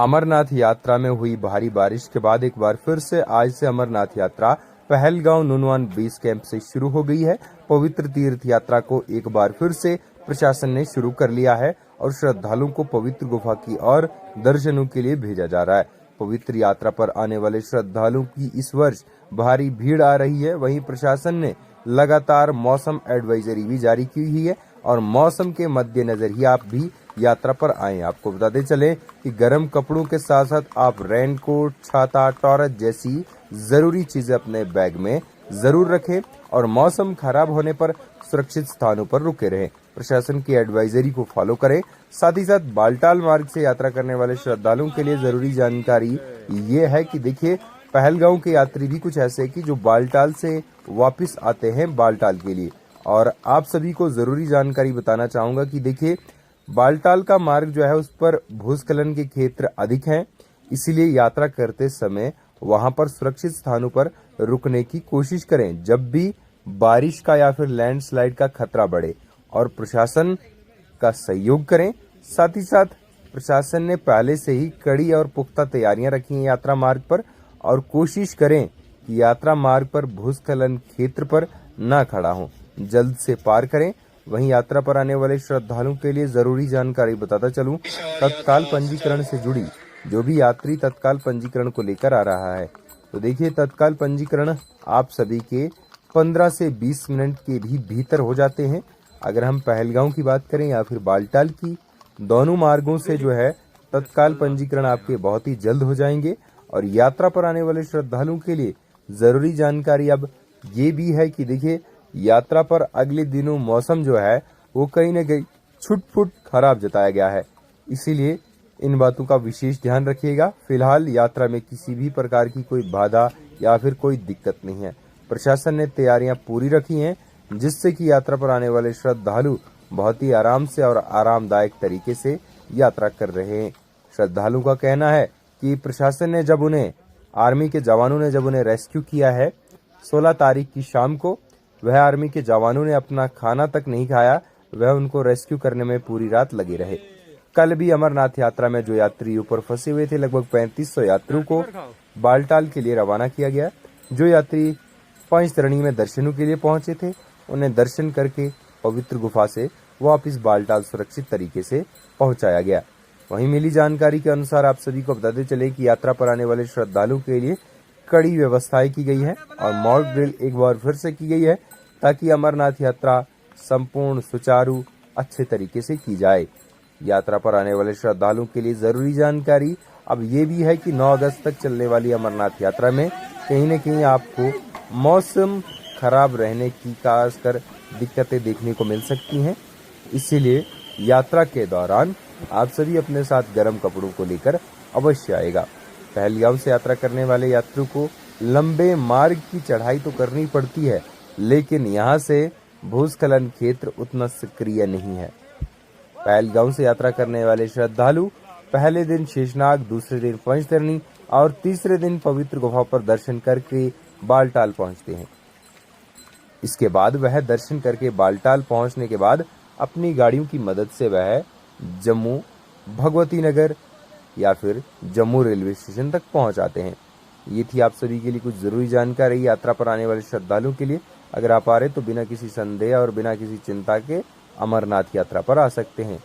अमरनाथ यात्रा में हुई भारी बारिश के बाद एक बार फिर से आज से अमरनाथ यात्रा पहलगांव नुनवान बेस कैंप से शुरू हो गई है। पवित्र तीर्थ यात्रा को एक बार फिर से प्रशासन ने शुरू कर लिया है और श्रद्धालुओं को पवित्र गुफा की ओर दर्शनों के लिए भेजा जा रहा है। पवित्र यात्रा पर आने वाले श्रद्धालुओं की इस वर्ष भारी भीड़ आ रही है। वहीं प्रशासन ने लगातार मौसम एडवाइजरी भी जारी की हुई है और मौसम के मद्देनजर ही आप भी यात्रा पर आए। आपको बताते चले कि गर्म कपड़ों के साथ साथ आप रेनकोट, छाता, टॉर्च जैसी जरूरी चीजें अपने बैग में जरूर रखें और मौसम खराब होने पर सुरक्षित स्थानों पर रुके रहें। प्रशासन की एडवाइजरी को फॉलो करें। साथ ही साथ बालटाल मार्ग से यात्रा करने वाले श्रद्धालुओं के लिए जरूरी जानकारी ये है कि देखिए, पहलगांव के यात्री भी कुछ ऐसे कि जो बालटाल से वापस आते हैं बालटाल के लिए, और आप सभी को जरूरी जानकारी बताना चाहूंगा कि देखिए, बालटाल का मार्ग जो है उस पर भूस्खलन के क्षेत्र अधिक हैं, इसीलिए यात्रा करते समय वहां पर सुरक्षित स्थानों पर रुकने की कोशिश करें जब भी बारिश का या फिर लैंडस्लाइड का खतरा बढ़े, और प्रशासन का सहयोग करें। साथ ही साथ प्रशासन ने पहले से ही कड़ी और पुख्ता तैयारियां रखी हैं यात्रा मार्ग पर, और कोशिश करें कि यात्रा मार्ग पर भूस्खलन क्षेत्र पर न खड़ा हो, जल्द से पार करें। वहीं यात्रा पर आने वाले श्रद्धालुओं के लिए जरूरी जानकारी बताता चलूं, तत्काल पंजीकरण से जुड़ी जो भी यात्री तत्काल पंजीकरण को लेकर आ रहा है, तो देखिए, तत्काल पंजीकरण आप सभी के 15 से 20 मिनट के भी भीतर हो जाते हैं। अगर हम पहलगांव की बात करें या फिर बालटाल की, दोनों मार्गों से जो है तत्काल पंजीकरण आपके बहुत ही जल्द हो जाएंगे। और यात्रा पर आने वाले श्रद्धालुओं के लिए जरूरी जानकारी अब ये भी है कि देखिए, यात्रा पर अगले दिनों मौसम जो है वो कहीं न कहीं छुट-फुट खराब जताया गया है, इसीलिए इन बातों का विशेष ध्यान रखिएगा। फिलहाल यात्रा में किसी भी प्रकार की कोई बाधा या फिर कोई दिक्कत नहीं है। प्रशासन ने तैयारियां पूरी रखी हैं, जिससे कि यात्रा पर आने वाले श्रद्धालु बहुत ही आराम से और आरामदायक तरीके से यात्रा कर रहे हैं। श्रद्धालु का कहना है कि प्रशासन ने जब उन्हें, आर्मी के जवानों ने जब उन्हें रेस्क्यू किया है 16 तारीख की शाम को, वह आर्मी के जवानों ने अपना खाना तक नहीं खाया, वह उनको रेस्क्यू करने में पूरी रात लगे रहे। कल भी अमरनाथ यात्रा में जो यात्री ऊपर फंसे हुए थे, लगभग 3500 यात्रियों को बालटाल के लिए रवाना किया गया। जो यात्री पंचतरणी में दर्शनों के लिए पहुंचे थे, उन्हें दर्शन करके पवित्र गुफा से वापिस बालटाल सुरक्षित तरीके से पहुंचाया गया। वहीं मिली जानकारी के अनुसार आप सभी को बताते चले कि यात्रा पर आने वाले श्रद्धालुओं के लिए कड़ी व्यवस्थाएं की गई है और मॉक ड्रिल एक बार फिर से की गई है, ताकि अमरनाथ यात्रा संपूर्ण सुचारू अच्छे तरीके से की जाए। यात्रा पर आने वाले श्रद्धालुओं के लिए जरूरी जानकारी अब ये भी है कि 9 अगस्त तक चलने वाली अमरनाथ यात्रा में कहीं न कहीं आपको मौसम खराब रहने की खासकर दिक्कतें देखने को मिल सकती हैं, इसीलिए यात्रा के दौरान आप सभी अपने साथ गर्म कपड़ों को लेकर अवश्य आएगा। पहलगांव से यात्रा करने वाले यात्रियों को लंबे मार्ग की चढ़ाई तो करनी पड़ती है, लेकिन यहाँ से भूस्खलन क्षेत्र उतना सक्रिय नहीं है। पहलगांव से यात्रा करने वाले श्रद्धालु पहले दिन शेषनाग, दूसरे दिन पंचतरणी और तीसरे दिन पवित्र गुफा पर दर्शन करके बालटाल पहुंचते हैं। इसके बाद वह दर्शन करके बालटाल पहुंचने के बाद अपनी गाड़ियों की मदद से वह जम्मू, भगवती नगर या फिर जम्मू रेलवे स्टेशन तक पहुंच आते हैं। ये थी आप सभी के लिए कुछ जरूरी जानकारी यात्रा पर आने वाले श्रद्धालुओं के लिए। अगर आप आ रहे तो बिना किसी संदेह और बिना किसी चिंता के अमरनाथ यात्रा पर आ सकते हैं।